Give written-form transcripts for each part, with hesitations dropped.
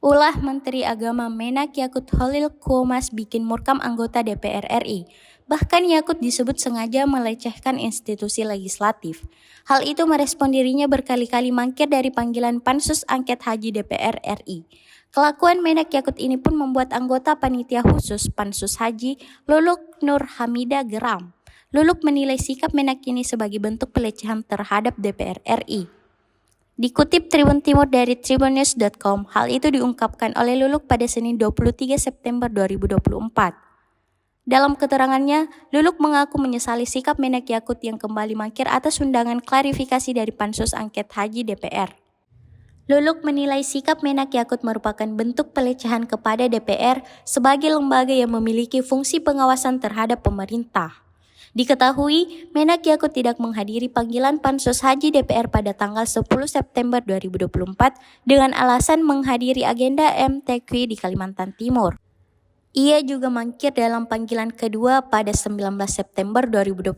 Ulah Menteri Agama Menak Yakut Khalil Qomas bikin murkam anggota DPR RI. Bahkan Yakut disebut sengaja melecehkan institusi legislatif. Hal itu merespon dirinya berkali-kali mangkir dari panggilan Pansus Angket Haji DPR RI. Kelakuan Menak Yakut ini pun membuat anggota panitia khusus Pansus Haji, Luluk Nur Hamida geram. Luluk menilai sikap Menak ini sebagai bentuk pelecehan terhadap DPR RI. Dikutip Tribun Timur dari tribunnews.com, hal itu diungkapkan oleh Luluk pada Senin 23 September 2024. Dalam keterangannya, Luluk mengaku menyesali sikap Menak Yakut yang kembali mangkir atas undangan klarifikasi dari Pansus Angket Haji DPR. Luluk menilai sikap Menak Yakut merupakan bentuk pelecehan kepada DPR sebagai lembaga yang memiliki fungsi pengawasan terhadap pemerintah. Diketahui, Menak Yakut tidak menghadiri panggilan Pansus Haji DPR pada tanggal 10 September 2024 dengan alasan menghadiri agenda MTQ di Kalimantan Timur. Ia juga mangkir dalam panggilan kedua pada 19 September 2024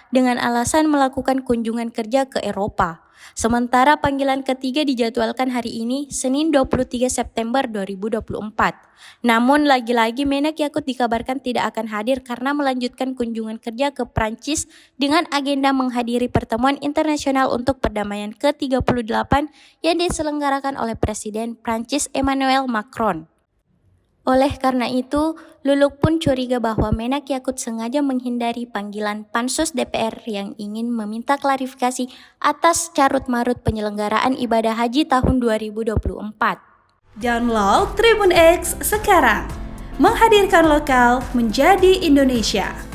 dengan alasan melakukan kunjungan kerja ke Eropa. Sementara panggilan ketiga dijadwalkan hari ini, Senin 23 September 2024. Namun lagi-lagi Menak Yakut dikabarkan tidak akan hadir karena melanjutkan kunjungan kerja ke Prancis dengan agenda menghadiri pertemuan internasional untuk perdamaian ke-38 yang diselenggarakan oleh Presiden Prancis Emmanuel Macron. Oleh karena itu, Luluk pun curiga bahwa Menak Yakut sengaja menghindari panggilan Pansus DPR yang ingin meminta klarifikasi atas carut-marut penyelenggaraan ibadah haji tahun 2024. Download Tribun X sekarang, menghadirkan lokal menjadi Indonesia.